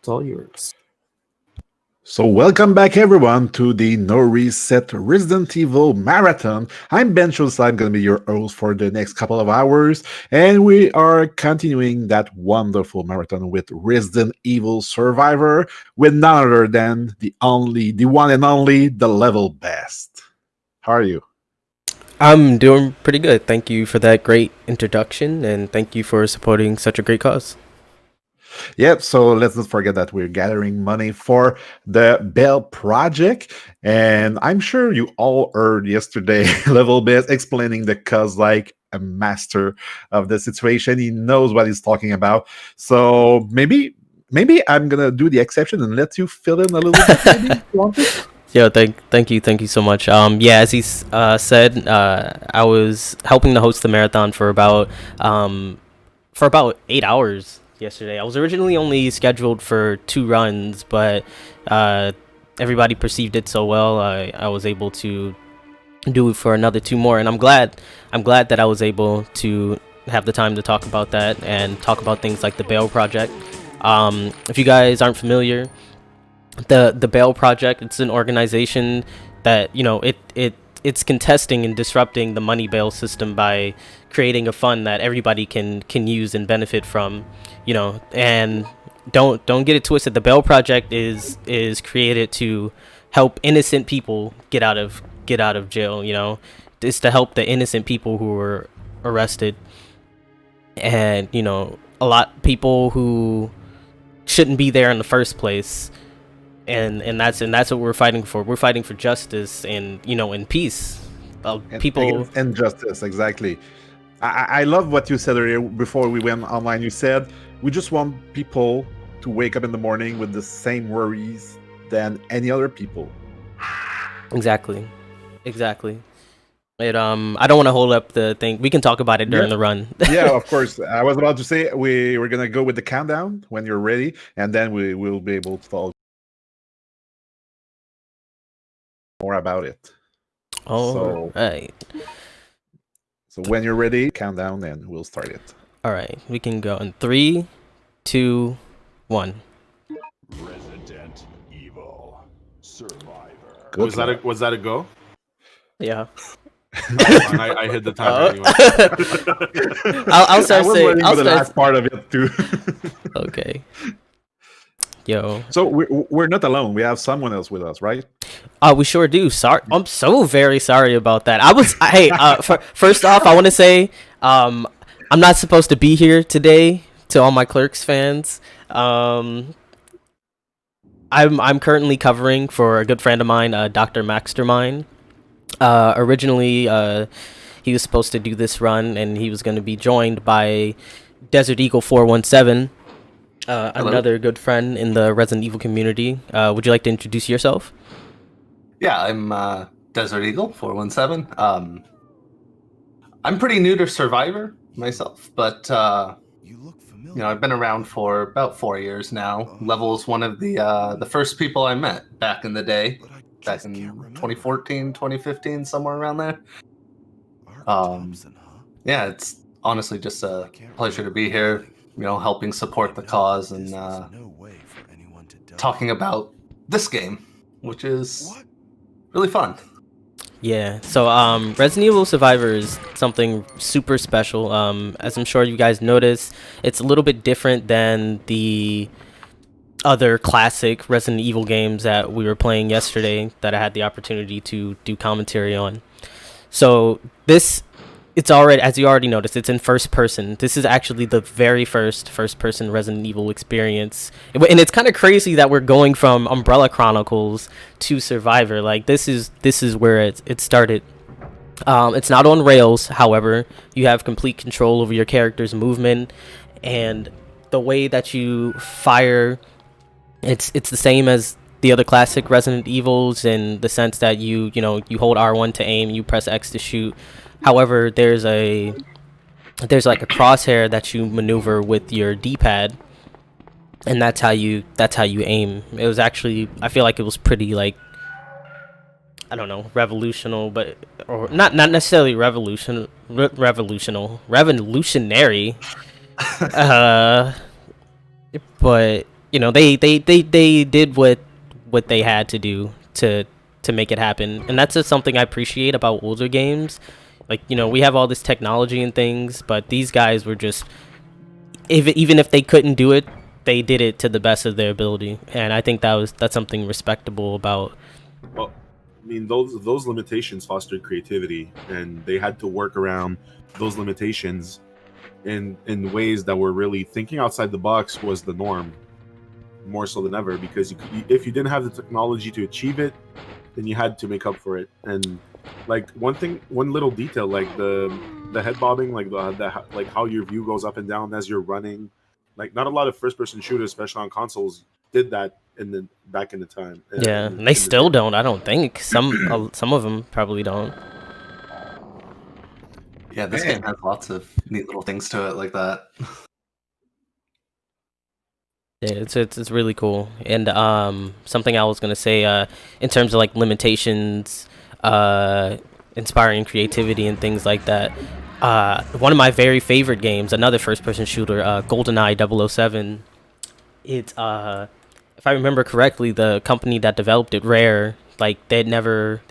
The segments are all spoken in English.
It's all yours. So, welcome back, everyone, to the NoReset Resident Evil Marathon. I'm Ben Schultz. I'm going to be your host for the next couple of hours, and we are continuing that wonderful marathon with Resident Evil Survivor with none other than the one and only, the level best. How are you? I'm doing pretty good. Thank you for that great introduction, and thank you for supporting such a great cause. Yep, so let's not forget that we're gathering money for the Bell Project. And I'm sure you all heard yesterday Level Best explaining the cause like a master of the situation. He knows what he's talking about. So maybe I'm gonna do the exception and let you fill in a little bit, maybe if you want to. Yeah, thank you so much. Yeah, as he said, I was helping to host the marathon for about 8 hours yesterday. I was originally only scheduled for 2 runs, but everybody perceived it so well, I was able to do it for another 2 more, and I'm glad that I was able to have the time to talk about that and talk about things like the Bail Project. If you guys aren't familiar, the Bail Project, it's an organization that, it's contesting and disrupting the money bail system by creating a fund that everybody can use and benefit from, and don't get it twisted. The Bail Project is created to help innocent people get out of jail. It's to help the innocent people who were arrested, and a lot of people who shouldn't be there in the first place. And that's what we're fighting for. We're fighting for justice and and peace. People. And justice, exactly. I love what you said earlier before we went online. You said we just want people to wake up in the morning with the same worries than any other people. Exactly. I don't want to hold up the thing. We can talk about it during the run. Yeah, of course. I was about to say we're gonna go with the countdown when you're ready, and then we will be able to talk more about it. Right. So when you're ready, countdown, and we'll start it. All right, we can go in 3, 2, 1. Resident Evil Survivor. Good Was that a go? Yeah. I hit the timer anyway. I'll start saying. I'll the last part of it too. Okay. Yo. So we're not alone. We have someone else with us, right? We sure do. Sorry, I'm so very sorry about that. Hey, first off, I want to say, I'm not supposed to be here today. To all my Clerks fans, I'm currently covering for a good friend of mine, Dr. Maxtermine. Originally, he was supposed to do this run, and he was going to be joined by Desert Eagle 417. Another good friend in the Resident Evil community. Would you like to introduce yourself? Yeah, I'm Desert Eagle 417. I'm pretty new to Survivor myself, but I've been around for about 4 years now. Level is one of the first people I met back in the day, back in 2014, 2015, somewhere around there. Yeah, it's honestly just a pleasure to be here. Helping support the cause and talking about this game, which is really fun. Yeah, so Resident Evil Survivor is something super special. As I'm sure you guys noticed, it's a little bit different than the other classic Resident Evil games that we were playing yesterday that I had the opportunity to do commentary on. So it's already, as you already noticed, it's in first person. This is actually the very first person Resident Evil experience. And it's kind of crazy that we're going from Umbrella Chronicles to Survivor. Like, this is where it started. It's not on rails, however. You have complete control over your character's movement and the way that you fire. It's the same as the other classic Resident Evils in the sense that you hold R1 to aim, you press X to shoot. However, there's like a crosshair that you maneuver with your D-pad, and that's how you aim. It was actually, I feel like it was pretty, like, I don't know, revolutionary, but or not necessarily revolutionary. But you know, they did what they had to do to make it happen, and that's just something I appreciate about older games. Like, you know, we have all this technology and things, but these guys were just, even if they couldn't do it, they did it to the best of their ability, and I think that's something respectable about. Well, I mean, those limitations fostered creativity, and they had to work around those limitations in ways that were really thinking outside the box was the norm, more so than ever. Because if you didn't have the technology to achieve it, then you had to make up for it. And like one little detail, like the head bobbing, like like how your view goes up and down as you're running. Like, not a lot of first-person shooters, especially on consoles, did that back in the time. Yeah, and they still don't. I don't think some of them probably don't. Yeah, this game has lots of neat little things to it like that. Yeah, it's really cool. And something I was gonna say, in terms of like limitations, inspiring creativity and things like that. One of my very favorite games, another first-person shooter, GoldenEye 007. It's if I remember correctly, the company that developed it, Rare, like it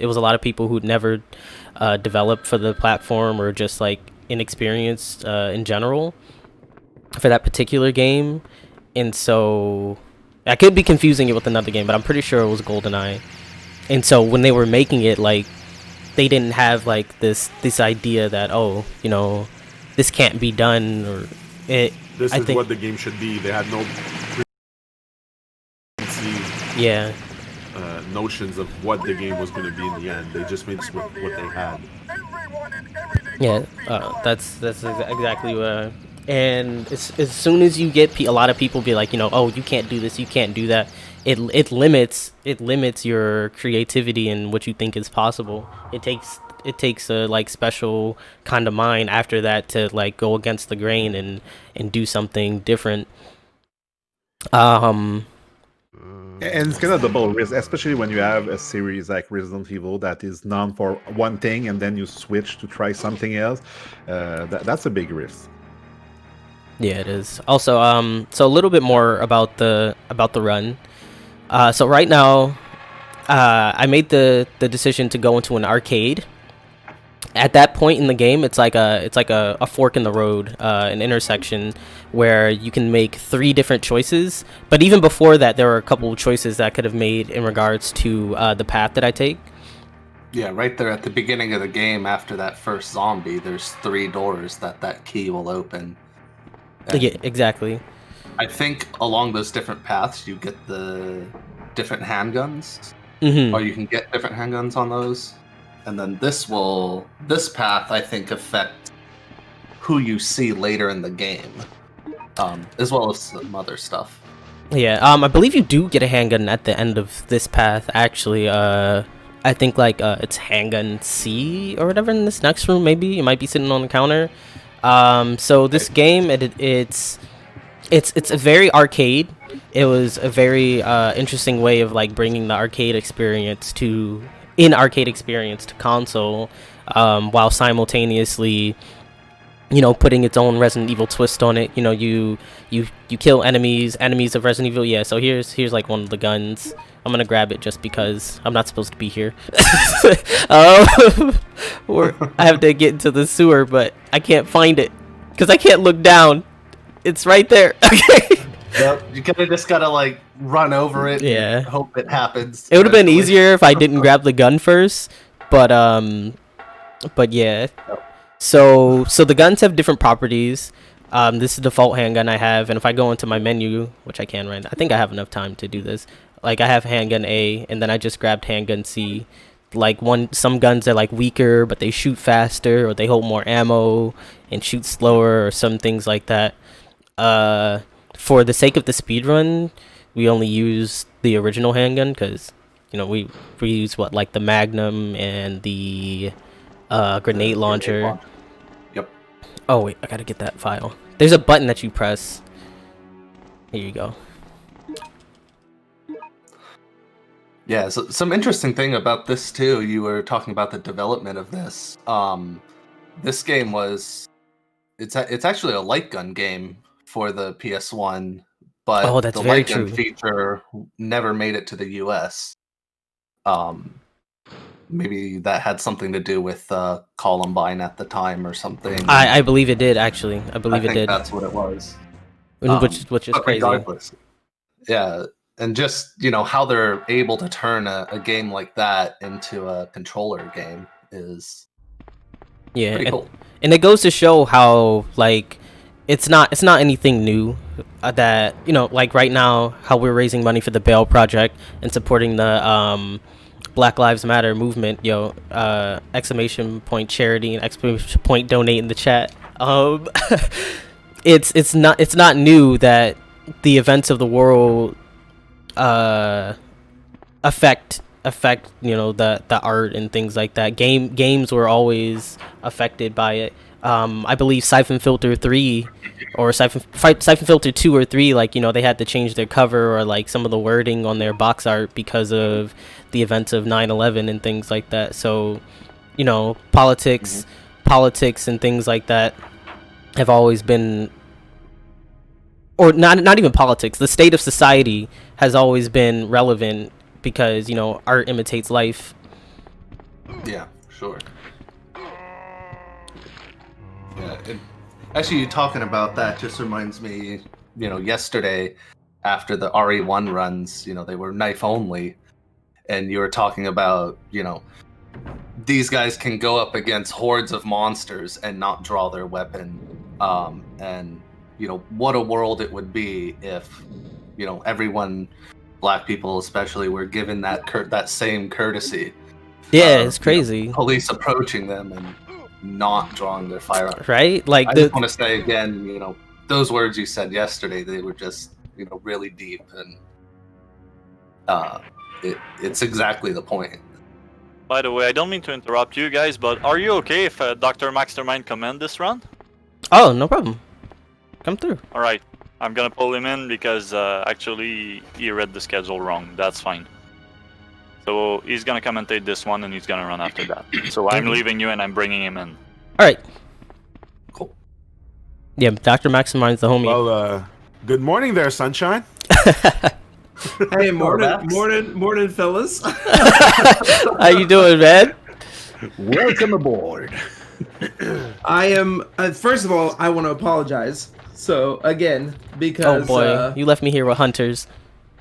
was a lot of people who'd never developed for the platform, or just like inexperienced in general for that particular game. And so I could be confusing it with another game, but I'm pretty sure it was GoldenEye. And so when they were making it, like, they didn't have like this idea that, oh, you know, this can't be done, or it. This I is think, what the game should be. They had no yeah, notions of what the game was going to be in the end. They just made this with what they had. yeah. That's exactly what. And as soon as you get a lot of people be like, you know, oh, you can't do this, you can't do that. It limits your creativity and what you think is possible. It takes a like special kind of mind after that to like go against the grain and do something different. And it's kind of double risk, especially when you have a series like Resident Evil that is known for one thing and then you switch to try something else. That's a big risk. Yeah, it is. Also, so a little bit more about the run. So right now, I made the decision to go into an arcade. At that point in the game, it's like a fork in the road, an intersection where you can make 3 different choices. But even before that, there were a couple of choices that I could have made in regards to the path that I take. Yeah, right there at the beginning of the game, after that first zombie, there's 3 doors that key will open. And Yeah, exactly. I think along those different paths, you get the different handguns, Mm-hmm. or you can get different handguns on those. And then this path, I think, affect who you see later in the game, as well as some other stuff. Yeah, I believe you do get a handgun at the end of this path, actually. I think like it's handgun C or whatever in this next room. Maybe it might be sitting on the counter. So this game, it's a very arcade. It was a very interesting way of like bringing the arcade experience to console, while simultaneously, you know, putting its own Resident Evil twist on it. You know, you kill enemies of Resident Evil. Yeah, so here's like one of the guns. I'm gonna grab it just because I'm not supposed to be here. Or I have to get into the sewer, but I can't find it because I can't look down. It's right there. Okay. Yep. You kind of just gotta like run over it. Yeah. And hope it happens. It would have been eventually. easier if I didn't grab the gun first, but yeah. So the guns have different properties. This is the default handgun I have, and if I go into my menu, which I can right now, I think I have enough time to do this. Like, I have handgun A, and then I just grabbed handgun C. Like, some guns are like weaker, but they shoot faster, or they hold more ammo and shoot slower, or some things like that. For the sake of the speedrun, we only use the original handgun because, you know, we use like the Magnum and the grenade launcher. Yep. Oh wait, I gotta get that file. There's a button that you press. Here you go. Yeah, so some interesting thing about this too, you were talking about the development of this. This game it's actually a light gun game for the PS1 but Oh, that's the very light gun true. feature never made it to the US. Maybe that had something to do with Columbine at the time or something. I believe it did, actually. I believe I it think did. that's what it was. Which is But crazy. regardless, yeah, and just how they're able to turn a game like that into a controller game is Yeah, pretty cool. and it goes to show how like it's not anything new that like right now how we're raising money for the Bail Project and supporting the Black Lives Matter movement. Exclamation point charity and exclamation point donate in the chat. It's not new that the events of the world affect the art and things like that. Games were always affected by it. I believe Siphon Filter 3 or Siphon Filter 2 or 3, like they had to change their cover or like some of the wording on their box art because of the events of 9/11 and things like that. So politics and things like that have always been, or not even politics, the state of society has always been relevant because art imitates life. Yeah, sure. Yeah, actually, you talking about that just reminds me, yesterday after the RE1 runs, they were knife only, and you were talking about, these guys can go up against hordes of monsters and not draw their weapon, and what a world it would be if everyone, black people especially, were given that same courtesy. Yeah, it's crazy. Police approaching them and not drawing their firearm. Right? Like I just want to say again, those words you said yesterday, they were just really deep, and it's exactly the point. By the way, I don't mean to interrupt you guys, but are you okay if Dr. Mastermind command this run? Oh, no problem. Come through. All right, I'm gonna pull him in because actually he read the schedule wrong. That's fine. So he's gonna commentate this one and he's gonna run after that. So I'm leaving you and I'm bringing him in. All right. Cool. Yeah, Dr. Maximind's the homie. Well, good morning there, sunshine. Hey, morning, fellas. How you doing, man? Welcome aboard. I am. First of all, I want to apologize. So again, because Oh boy, you left me here with hunters.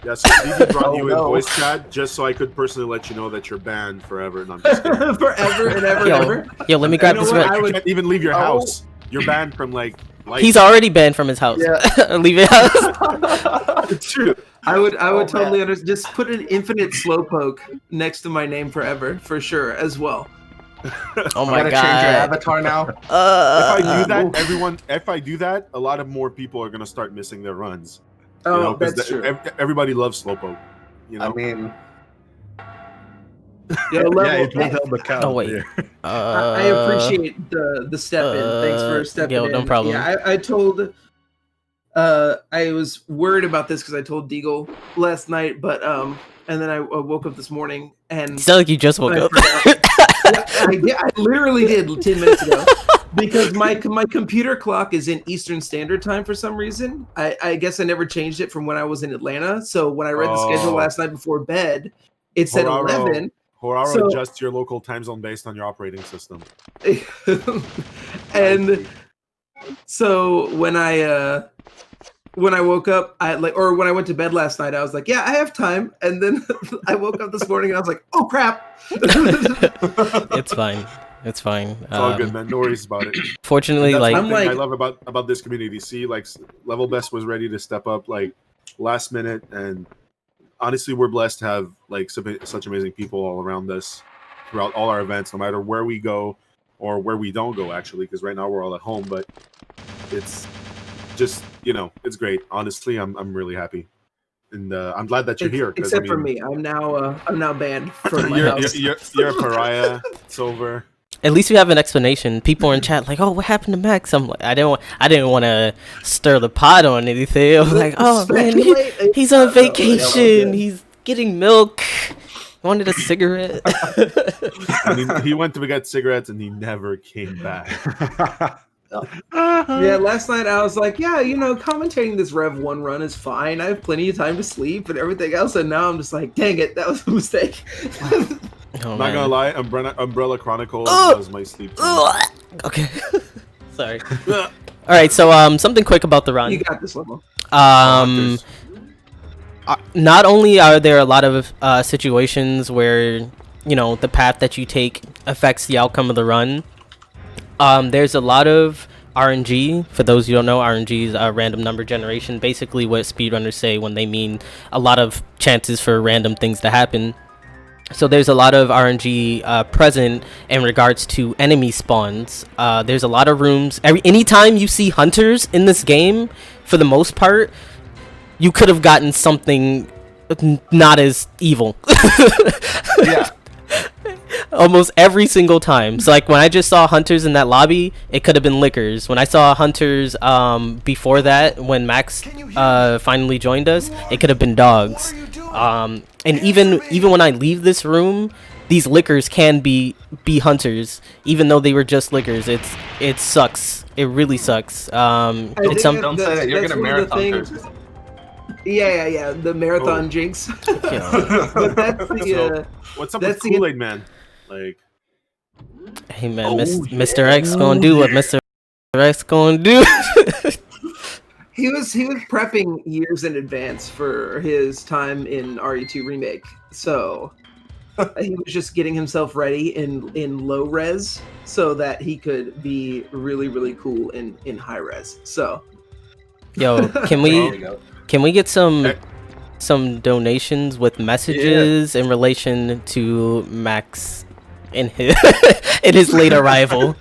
Yeah, so Vivi brought you in no. voice chat just so I could personally let you know that you're banned forever. No, I'm just kidding. forever and ever and ever. Yo, let me grab You know this what? red. I You would- can't even leave your house. You're banned from life. He's already banned from his house. Yeah. Leave it house. It's true. I would Oh, totally man. understand. Just put an infinite slowpoke next to my name forever, for sure, as well. Oh You my gotta change your god. avatar now. If I do oof. that, if I do that, a lot of more people are gonna start missing their runs. Oh, 'Cause that's true. Everybody loves Slowpoke. I mean, Yo, level, Yeah, it will help the count. Oh, wait. there. I appreciate the step in. Thanks for stepping yo, in. no problem. Yeah, I told. I was worried about this because I told Deagle last night, but and then I woke up this morning and You sound like you just woke I up. I literally did 10 minutes ago because my computer clock is in Eastern Standard Time for some reason. I guess I never changed it from when I was in Atlanta. So when I read the schedule Oh. last night before bed, it said Horaro. 11. Horaro So- adjusts your local time zone based on your operating system. And so when I woke up, or when I went to bed last night, I was like, yeah, I have time. And then I woke up this morning and I was like, oh crap. It's fine. It's fine. It's all good, man. No worries about it. Fortunately, That's like one I'm thing I like- love about this community. See, like LevelBest was ready to step up like last minute, and honestly, we're blessed to have like such amazing people all around us throughout all our events, no matter where we go or where we don't go. Actually, because right now we're all at home, but it's just it's great. Honestly, I'm really happy, and I'm glad that you're here. 'cause, Except for me, I'm now banned from my house. you're a pariah. It's over. at least we have an explanation. People in chat like, "Oh, what happened to Max?" I'm like, I didn't want to stir the pot on anything. I'm like, "Oh man, he's on vacation. He's getting milk. Wanted a cigarette." I mean, he went to get cigarettes and he never came back. Yeah, last night I was like, yeah, commentating this Rev 1 run is fine. I have plenty of time to sleep and everything else. And now I'm just like, dang it, that was a mistake. Oh, Not man. gonna lie, Umbrella Chronicles was my sleep time. Okay. Sorry. All right, so something quick about the run. You got this level. Hunters. Not only are there a lot of situations where the path that you take affects the outcome of the run, there's a lot of RNG. For those who don't know, RNG is random number generation, basically what speedrunners say when they mean a lot of chances for random things to happen. So there's a lot of RNG present in regards to enemy spawns. There's a lot of rooms. Anytime you see hunters in this game, for the most part, you could have gotten something not as evil. Yeah. Almost every single time. So like when I just saw hunters in that lobby, it could have been liquors. When I saw hunters before that, when Max finally joined us, it could have been dogs. And even when I leave this room, these liquors can be hunters, even though they were just liquors. It sucks. It really sucks. Don't say that. You're gonna marathon first. Yeah. The marathon jinx. But that's the. What's up with Kool-Aid Man? Like, hey man, Mr. X gonna do what Mr. X gonna do. He was prepping years in advance for his time in RE2 Remake, so he was just getting himself ready in low res so that he could be really, really cool in high res. So, yo, can we get some donations with messages in relation to Max in his late arrival?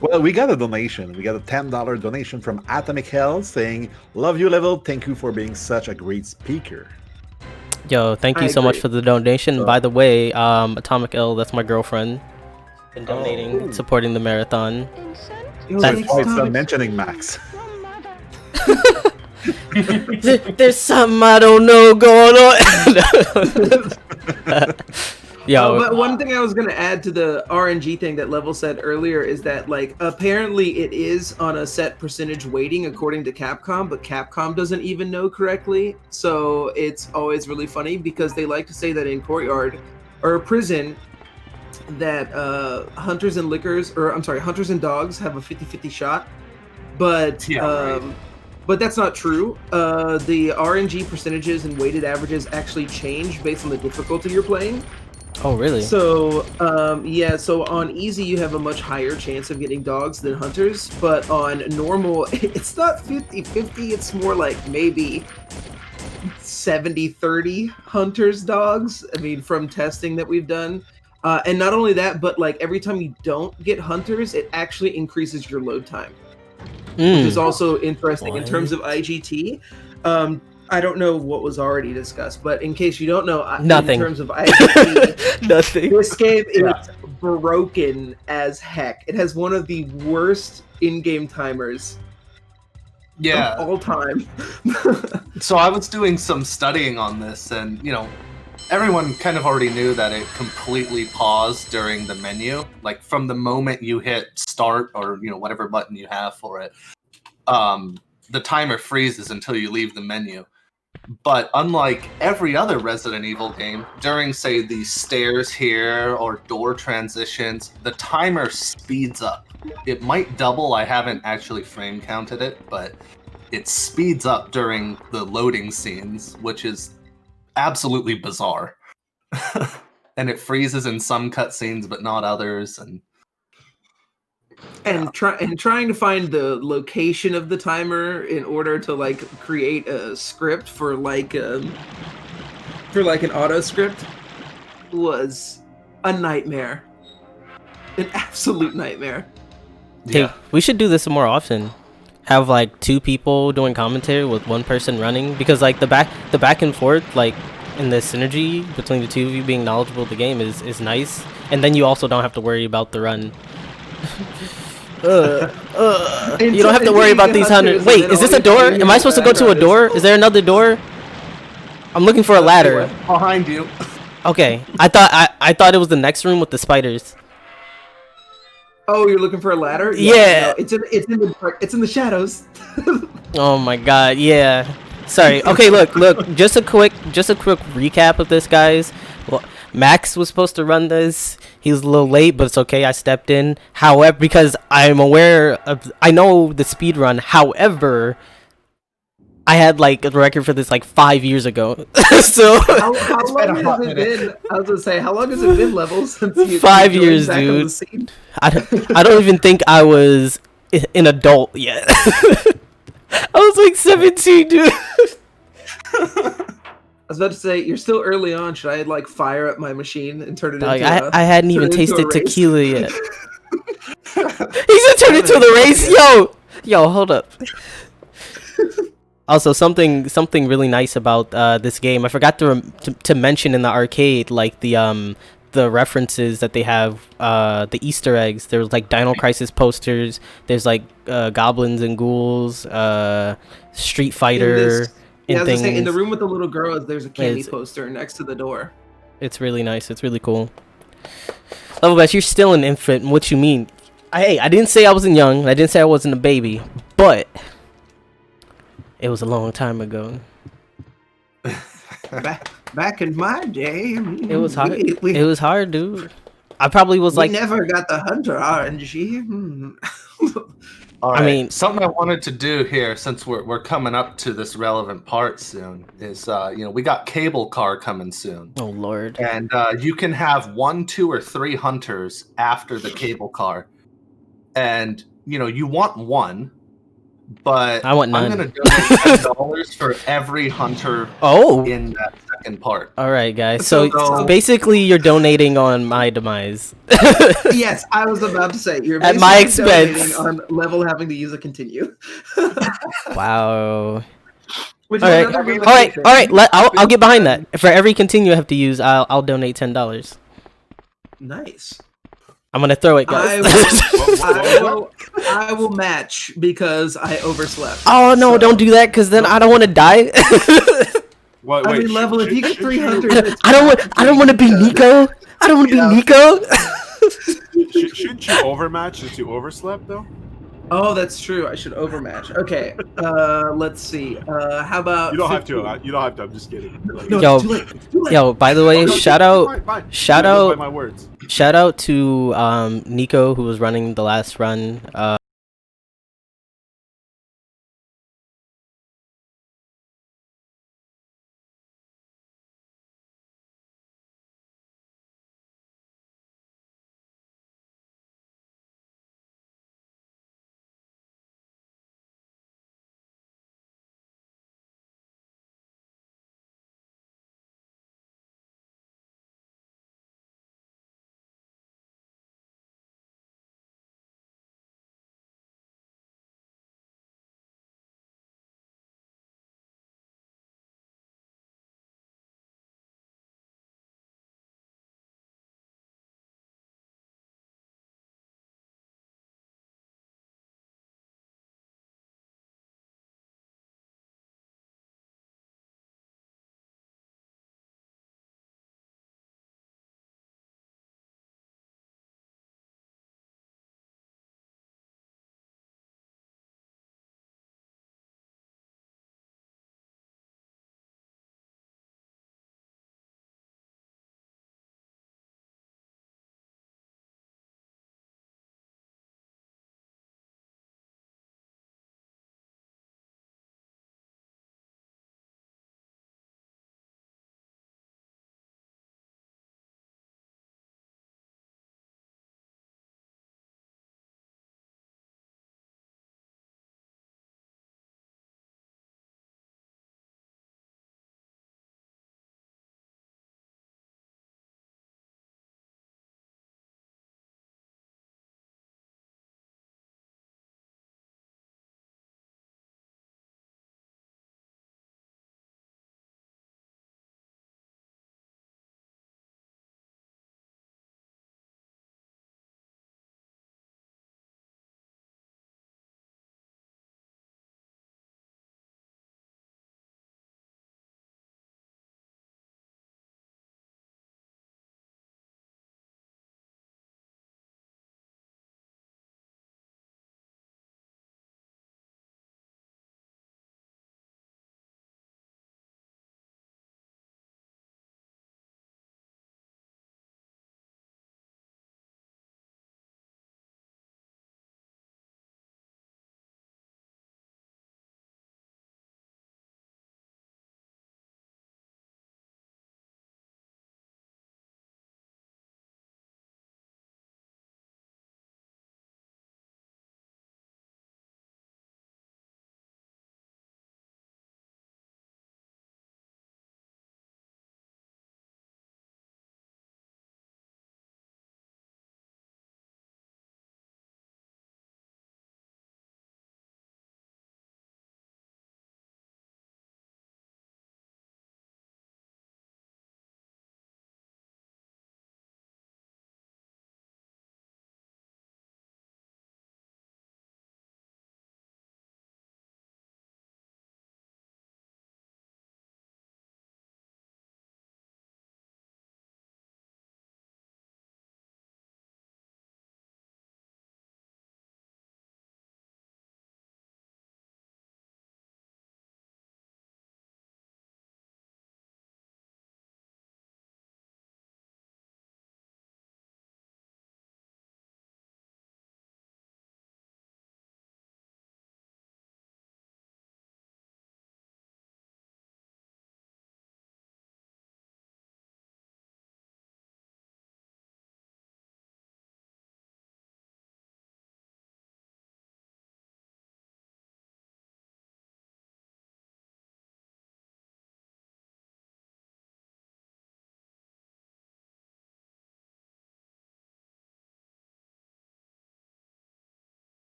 Well, we got a donation. We got a $10 donation from Atomic Hell saying, "Love you, Level. Thank you for being such a great speaker." Yo, thank you so much for the donation. By the way, Atomic L, that's my girlfriend, been donating, supporting the marathon. That's why it's not mentioning Max. There's something I don't know going on. Yo, but one thing I was gonna add to the RNG thing that Level said earlier is that like apparently it is on a set percentage weighting according to Capcom, but Capcom doesn't even know correctly. So it's always really funny because they like to say that in Courtyard or Prison that hunters and dogs have a 50-50 shot, but but that's not true. The RNG percentages and weighted averages actually change based on the difficulty you're playing. Oh, really? So, so on easy, you have a much higher chance of getting dogs than hunters, but on normal, it's not 50-50, it's more like maybe 70-30 hunters, dogs. I mean, from testing that we've done. And not only that, but like every time you don't get hunters, it actually increases your load time, which is also interesting in terms of IGT. I don't know what was already discussed, but in case you don't know, nothing. In terms of IGT, nothing. This game is broken as heck. It has one of the worst in-game timers of all time. So I was doing some studying on this, and everyone kind of already knew that it completely paused during the menu. Like from the moment you hit start or whatever button you have for it, the timer freezes until you leave the menu. But unlike every other Resident Evil game, during, say, the stairs here or door transitions, the timer speeds up. It might double, I haven't actually frame counted it, but it speeds up during the loading scenes, which is absolutely bizarre. And it freezes in some cutscenes, but not others, and trying to find the location of the timer in order to like create a script for like an auto script was a nightmare, an absolute nightmare. Hey, we should do this more often. Have like 2 people doing commentary with 1 person running, because like the back and forth, like in the synergy between the 2 of you being knowledgeable of the game is nice, and then you also don't have to worry about the run. You don't have to worry about these hunters. Wait, is this a door? Am I supposed to go to a door? Is there another door? I'm looking for a ladder. Behind you. Okay, I thought it was the next room with the spiders. Oh, you're looking for a ladder? Yeah. No, it's in the dark. It's in the shadows. Oh my god, yeah. Sorry. Okay, look. Just a quick recap of this, guys. Well, Max was supposed to run this. He was a little late, but it's okay. I stepped in. However, because I know the speed run. However, I had like a record for this like 5 years ago. So How It's been long a hot has it minute. been? I was gonna say, how long has it been, Levels, since you 5 joined years, back on the dude. scene? I don't even think I was an adult yet. I was like 17, dude. I was about to say, you're still early on. Should I like fire up my machine and turn it Like, into I hadn't even turn it into a tasted race? tequila yet. He said turn it to the race. Yo, hold up. Also, something really nice about this game. I forgot to mention in the arcade, like the references that they have, the Easter eggs. There's like Dino Crisis posters. There's like goblins and ghouls, Street Fighter, Yeah, I was and gonna say, in the things. room with the little girls, there's a candy It's- poster next to the door. It's really nice. It's really cool. LevelBest, you're still an infant. What you mean? Hey, I didn't say I wasn't young. I didn't say I wasn't a baby, but it was a long time ago. Back in my day, It was hard. We It was hard, dude. I probably was like, never got the Hunter RNG. All I right. mean- something I wanted to do here, since we're coming up to this relevant part soon, is we got cable car coming soon, oh lord. and you can have 1, 2, or 3 hunters after the cable car, and you want one, but I want I'm none. gonna donate $10 for every hunter Oh. in that second part. All right, guys. So So- basically, you're donating on my demise. Yes, I was about to say, you're At my basically expense. donating on Level having to use a continue. Wow. Which All is right. another really All right. cool All thing. right. I'll get behind that. For every continue I have to use, I'll donate $10. Nice. I'm gonna throw it, guys. I will match because I overslept. Oh no! So- Don't do that, cause then I don't want to die. What, I wait, mean, Level, if you get 300, it's I don't want to be Nico. I don't want to be Nico. Shouldn't you overmatch since you overslept though? Oh, that's true. I should overmatch. Okay. Let's see. How about? You don't have 50? to. You don't have to. I'm just kidding. Like, No, Yo, it's too late. It's too late. Yo, by the way, shout fine, fine. shout I live out, by my words. shout out to Nico, who was running the last run.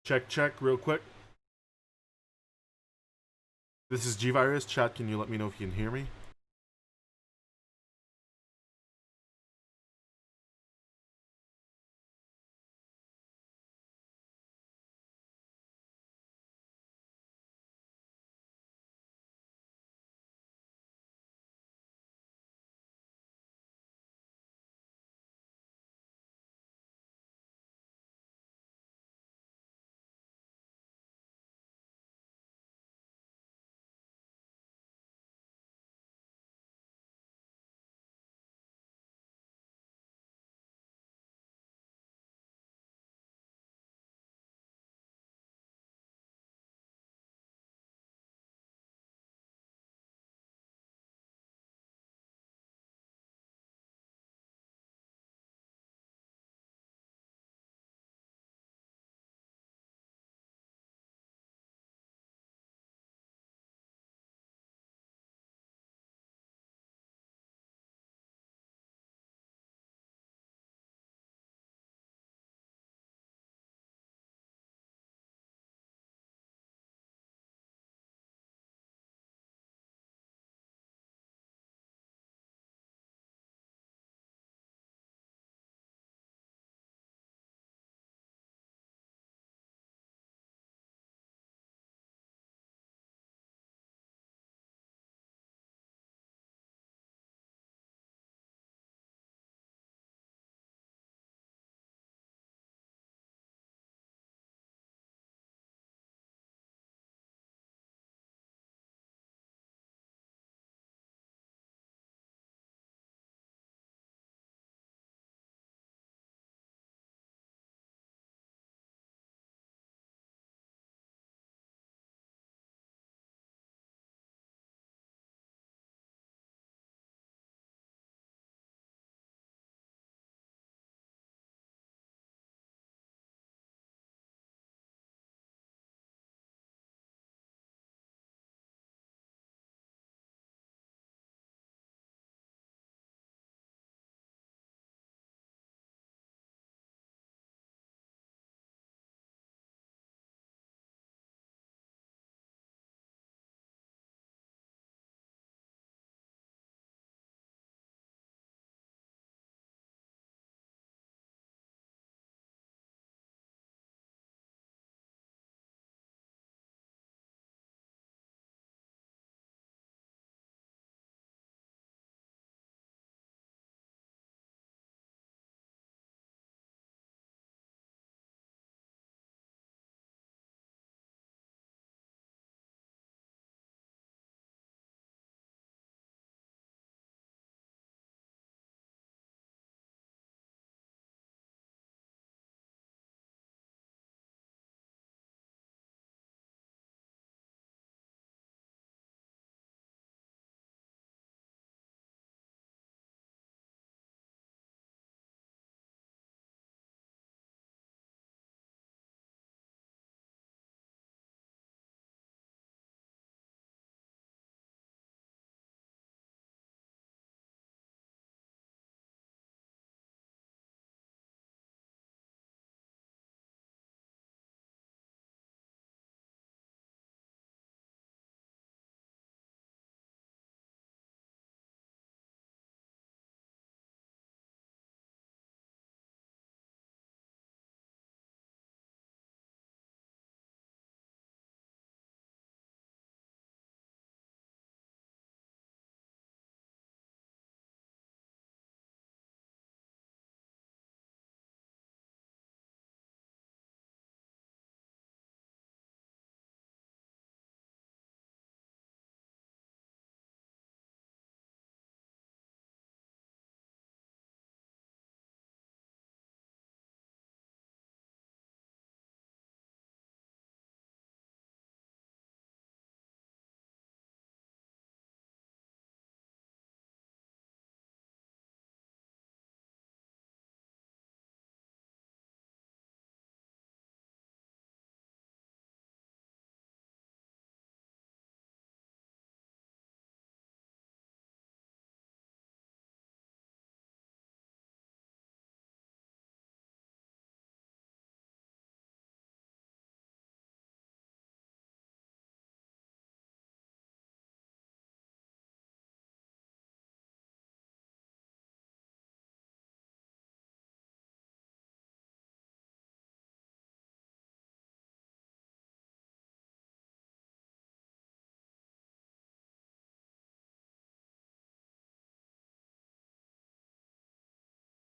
Check, real quick. This is G-Virus. Chat, can you let me know if you can hear me?